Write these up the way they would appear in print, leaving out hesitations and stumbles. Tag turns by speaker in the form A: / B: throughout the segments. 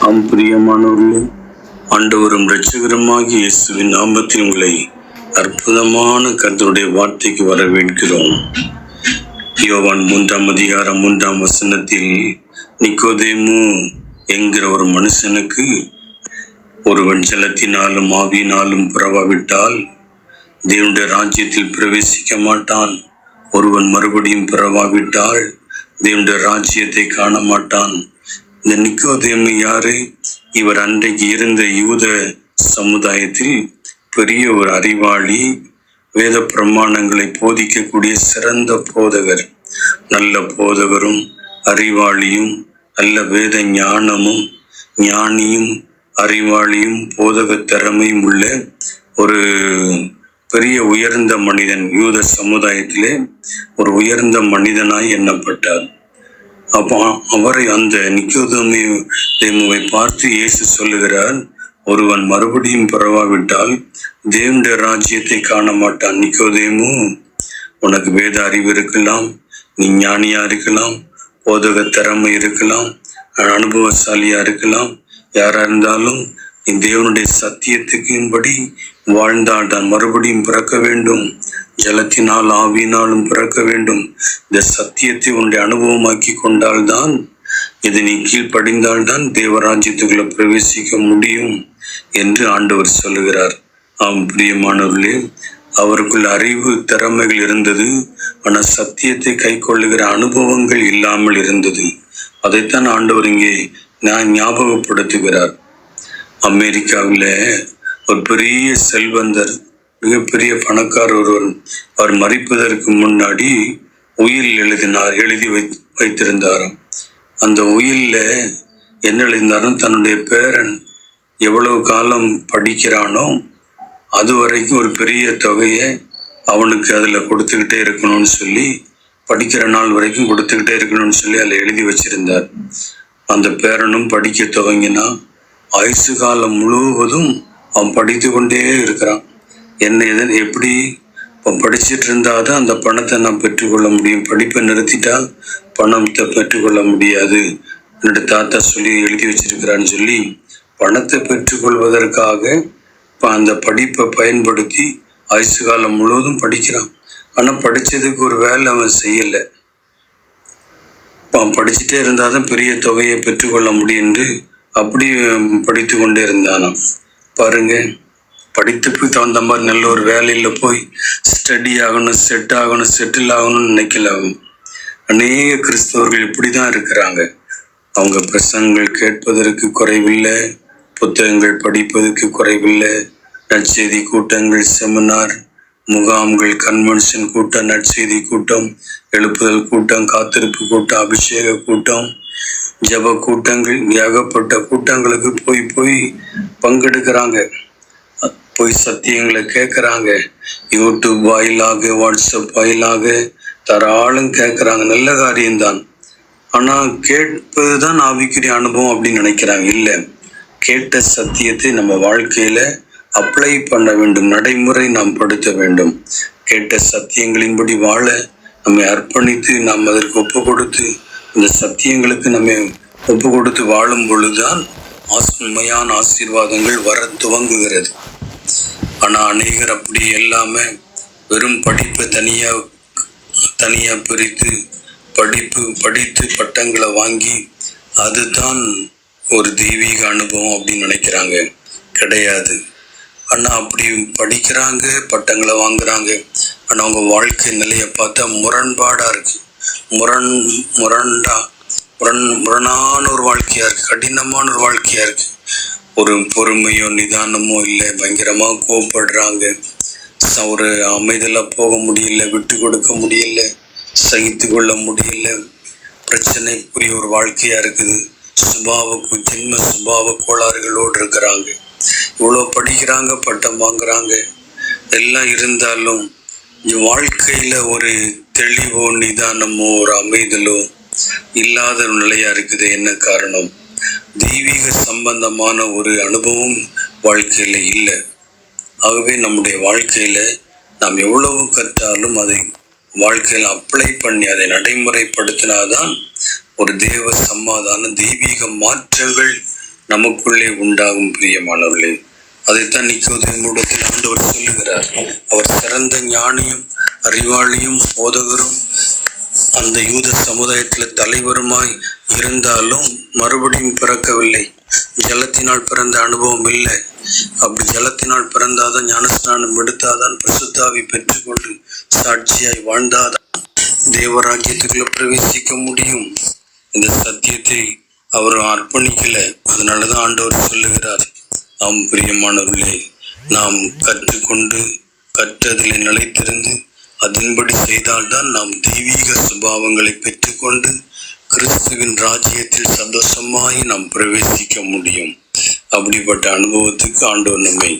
A: பிரியமானவர்களே, ஆண்டவரும் இரட்சகருமாகிய இயேசுவின் நாமத்தில் உங்களை அற்புதமான கர்த்தருடைய வார்த்தைக்கு வரவேற்கிறோம். யோவான் 3 அதிகாரம் 3 நிக்கோதேமு என்கிற ஒரு மனுஷனுக்கு ஒருவன் ஜலத்தினாலும் ஆவியினாலும் பிறவாவிட்டால் தேவனுடைய ராஜ்யத்தில் பிரவேசிக்க மாட்டான். ஒருவன் மறுபடியும் பிறவாவிட்டால் தேவனுடைய ராஜ்யத்தை காண மாட்டான். இந்த நிக்கோதேமு யாரு? இவர் அன்றைக்கு இருந்த யூத சமுதாயத்தில் பெரிய ஒரு அறிவாளி, வேத பிரமாணங்களை போதிக்கக்கூடிய சிறந்த போதகர். நல்ல போதகரும் அறிவாளியும் நல்ல வேத ஞானமும் ஞானியும் அறிவாளியும் போதக திறமையும் உள்ள ஒரு பெரிய உயர்ந்த மனிதன். யூத சமுதாயத்திலே ஒரு உயர்ந்த மனிதனாய் எண்ணப்பட்டார். அப்போ அவரை அந்த நிக்கோதேமுவை பார்த்து இயேசு சொல்லுகிறார், ஒருவன் மறுபடியும் பிறவாவிட்டால் தேவனுடைய ராஜ்யத்தை காண மாட்டான். நிக்கோதேமு, உனக்கு வேத அறிவு இருக்கலாம், நீ ஞானியா இருக்கலாம், போதக திறமை இருக்கலாம், அனுபவசாலியா இருக்கலாம், யாரா இருந்தாலும் நீ தேவனுடைய சத்தியத்துக்கும்படி வாழ்ந்தால் தான் மறுபடியும் பிறக்க வேண்டும். ஜலத்தினால் ஆவியினாலும் பிறக்க வேண்டும். இந்த சத்தியத்தை உன்னுடைய அனுபவமாக்கி கொண்டால்தான், இது நீ கீழ்ப்படிந்தால்தான் தேவராஜ்யத்துக்குள்ள பிரவேசிக்க முடியும் என்று ஆண்டவர் சொல்லுகிறார். பிரியமானவர்களே, அவருக்குள் அறிவு திறமைகள் இருந்தது, ஆனால் சத்தியத்தை கை கொள்ளுகிற அனுபவங்கள் இல்லாமல் இருந்தது. அதைத்தான் ஆண்டவர் இங்கே ஞாபகப்படுத்துகிறார். அமெரிக்காவில் ஒரு பெரிய செல்வந்தர், மிகப்பெரிய பணக்காரர் ஒருவர், அவர் மரிப்பதற்கு முன்னாடி உயில் எழுதி வைத்திருந்தாராம். அந்த உயில்ல என்ன எழுதினாரும், தன்னுடைய பேரன் எவ்வளவு காலம் படிக்கிறானோ அது வரைக்கும் ஒரு பெரிய தொகையை அவனுக்கு அதில் கொடுத்துக்கிட்டே இருக்கணும்னு சொல்லி, படிக்கிற நாள் வரைக்கும் கொடுத்துக்கிட்டே இருக்கணும்னு சொல்லி அதில் எழுதி வச்சிருந்தார். அந்த பேரனும் படிக்க துவங்கினா ஆயுசு காலம் முழுவதும் அவன் படித்து கொண்டே இருக்கிறான். எப்படி படிச்சுட்டு இருந்தாதான் அந்த பணத்தை நான் பெற்றுக்கொள்ள முடியும், படிப்பை நிறுத்திட்டா பணத்தை பெற்றுக்கொள்ள முடியாது, என்னோட தாத்தா சொல்லி எழுதி வச்சிருக்கிறான்னு சொல்லி பணத்தை பெற்றுக்கொள்வதற்காக அந்த படிப்பை பயன்படுத்தி ஆயுசு காலம் முழுவதும் படிக்கிறான். ஆனால் படித்ததுக்கு ஒரு வேலை அவன் செய்யலை. அவன் படிச்சுட்டே இருந்தாதான் பெரிய தொகையை பெற்றுக்கொள்ள முடியும் என்று அப்படி படித்து கொண்டே இருந்தானாம். பாருங்க, படித்துக்கு தகுந்த மாதிரி நல்ல ஒரு வேலையில் போய் ஸ்டடி ஆகணும், செட்டில் ஆகணும்னு நினைக்கல. அநேக கிறிஸ்தவர்கள் இப்படிதான் இருக்கிறாங்க. அவங்க பிரசங்கங்கள் கேட்பதற்கு குறைவில்லை, புத்தகங்கள் படிப்பதற்கு குறைவில்லை, நற்செய்தி கூட்டங்கள், செமினார், முகாம்கள், கன்வென்ஷன் கூட்டம், நற்செய்தி கூட்டம், எழுப்புதல் கூட்டம், காத்திருப்பு கூட்டம், அபிஷேக கூட்டம், ஜப கூட்டங்கள், ஏகப்பட்ட கூட்டங்களுக்கு போய் பங்கெடுக்கிறாங்க. போய் சத்தியங்களை கேட்குறாங்க. யூடியூப் வாயிலாக, வாட்ஸ்அப் வாயிலாக தாராளம் கேட்குறாங்க. நல்ல காரியம்தான். ஆனால் கேட்பதுதான் ஆவிக்குரிய அனுபவம் அப்படின்னு நினைக்கிறாங்க. இல்லை, கேட்ட சத்தியத்தை நம்ம வாழ்க்கையில அப்ளை பண்ண வேண்டும், நடைமுறை நாம் படுத்த வேண்டும். கேட்ட சத்தியங்களின்படி வாழ நம்மை அர்ப்பணித்து நாம் அதற்கு ஒப்பு கொடுத்து இந்த சத்தியங்களுக்கு நம்ம ஒப்பு கொடுத்து வாழும் பொழுதுதான் உண்மையான ஆசீர்வாதங்கள் வர துவங்குகிறது. ஆனால் அநேகர் அப்படி எல்லாமே வெறும் படிப்பை தனியா பிரித்து படித்து பட்டங்களை வாங்கி அதுதான் ஒரு தெய்வீக அனுபவம் அப்படின்னு நினைக்கிறாங்க. கிடையாது. ஆனால் அப்படி படிக்கிறாங்க, பட்டங்களை வாங்குறாங்க, ஆனால் அவங்க வாழ்க்கை நிலையை பார்த்தா முரண்பாடாக இருக்கு. முரணான ஒரு வாழ்க்கையா இருக்கு, கடினமான ஒரு வாழ்க்கையா இருக்கு. ஒரு பொறுமையோ நிதானமோ இல்லை, பயங்கரமா கோவப்படுறாங்க, ஒரு அமைதலா போக முடியல, விட்டு கொடுக்க முடியல, சகித்து கொள்ள முடியல, பிரச்சனைக்குரிய ஒரு வாழ்க்கையா இருக்குது. ஜென்ம சுபாவ கோளாறுகளோடு இருக்கிறாங்க. இவ்வளோ படிக்கிறாங்க, பட்டம் வாங்குறாங்க, எல்லாம் இருந்தாலும் வாழ்க்கையில ஒரு தெளிவோ நிதானமோ ஒரு அமைதலோ இல்லாத நிலையா இருக்குது. என்ன காரணம்? தெய்வீக சம்பந்தமான ஒரு அனுபவம் வாழ்க்கையில இல்லை. ஆகவே நம்முடைய வாழ்க்கையில நாம் எவ்வளவு கற்றாலும் அதை வாழ்க்கையில் அப்ளை பண்ணி அதை நடைமுறைப்படுத்தினாதான் ஒரு தேவ சமாதான தெய்வீக மாற்றங்கள் நமக்குள்ளே உண்டாகும் பிரியமானவர்களே. அதைத்தான் நிக்கோதேமுவிடத்தில் ஆண்டவர் சொல்லுகிறார். அவர் சிறந்த ஞானியும் அறிவாளியும் போதகரும் அந்த யூத சமுதாயத்தில் தலைவருமாய் இருந்தாலும் மறுபடியும் பிறக்கவில்லை. ஜலத்தினால் பிறந்த அனுபவம் இல்லை. அப்படி ஜலத்தினால் பிறந்தாதான், ஞானஸ்நானம் எடுத்தாதான், பரிசுத்தாவி பெற்றுக்கொண்டு சாட்சியாய் வாழ்ந்தாதான் தேவராஜ்யத்துக்குள்ள பிரவேசிக்க முடியும். இந்த சத்தியத்தை அவர் அர்ப்பணிக்கல. அதனாலதான் ஆண்டவர் சொல்லுகிறார், நாம் பிரியமானவர்களே, நாம் கற்றுக்கொண்டு கற்றதிலே நிலைத்திருந்து அதன்படி செய்தால்தான் நாம் தெய்வீக சுபாவங்களை பெற்றுக்கொண்டு கிறிஸ்துவின் ராஜ்யத்தில் சந்தோஷமாய் நாம் பிரவேசிக்க முடியும். அப்படிப்பட்ட அனுபவத்துக்கு ஆண்டவர் நம்மை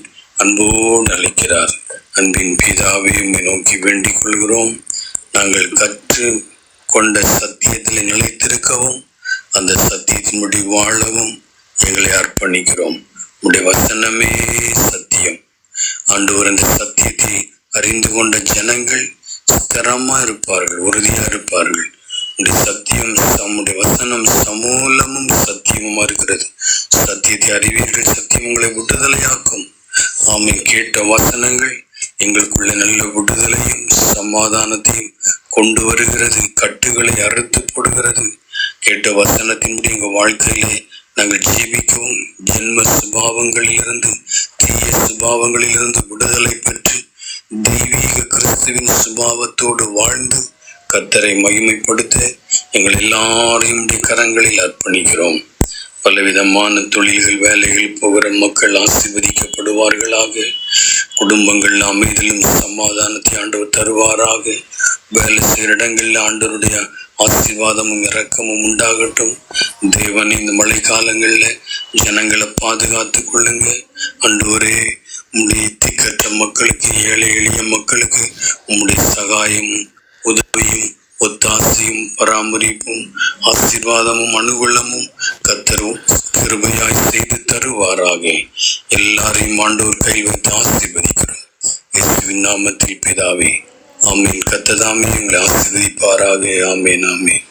A: அன்போடு அழைக்கிறார். அன்பின் பிதாவே, உம்மை நோக்கி வேண்டிக் கொள்கிறோம். நாங்கள் கற்று கொண்ட சத்தியத்தில் நிலைத்திருக்கவும் அந்த சத்தியத்தின்படி வாழவும் எங்களை அர்ப்பணிக்கிறோம். உடைய வசனமே சத்தியம். ஆண்டவர் அந்த சத்தியத்தை அறிந்து கொண்ட ஜனங்கள் ஸ்திரமா இருப்பார்கள், உறுதியா இருப்பார்கள். உடைய சத்தியம், நம்முடைய வசனம் சமூலமும் சத்தியமுமா இருக்கிறது. சத்தியத்தை அறிவீர்கள், சத்தியம் உங்களை விடுதலையாக்கும். ஆமென். கேட்ட வசனங்கள் எங்களுக்குள்ள நல்ல விடுதலையும் சமாதானத்தையும் கொண்டு வருகிறது. கட்டுகளை அறுத்து போடுகிறது. கேட்ட வசனத்தின்படி எங்கள் வாழ்க்கையிலே நாங்கள் ஜீவிக்கவும் ஜென்ம சுபாவங்களிலிருந்து, தீய சுபாவங்களிலிருந்து விடுதலை பெற்று தெய்வீக கிறிஸ்துவின் சுபாவத்தோடு வாழ்ந்து கர்த்தரை மகிமைப்படுத்த எங்கள் எல்லாரையும் கரங்களில் அர்ப்பணிக்கிறோம். பலவிதமான தொழில்கள், வேலைகள் போகிற மக்கள் ஆசீர்வதிக்கப்படுவார்களாக. குடும்பங்கள் அமைதியிலும் சமாதானத்தை ஆண்டவர் தருவாராக. வேலை செய்கிற இடங்களில் ஆண்டவருடைய ஆசீர்வாதமும் இரக்கமும் உண்டாகட்டும். தேவன் இந்த மழை காலங்களில் ஜனங்களை பாதுகாத்து கொள்ளுங்க. ஆண்டவரே, உம்முடைய திக்கற்ற மக்களுக்கு, ஏழை எளிய மக்களுக்கு உம்முடைய சகாயமும் உதவியும் ஒத்தாசையும் பராமரிப்பும் ஆசீர்வாதமும் அனுகூலமும் கர்த்தரும் கிருபையாய் செய்து தருவாராக. எல்லாரையும் ஆண்டவர் கை வைத்து ஆசீர்வதிக்கிறோம். இயேசுவின் நாமத்தில் பிதாவே, ஆமீன். கர்த்தர் தாமே எங்களை ஆசீர்வதிப்பாராக. ஆமீன், ஆமீன்.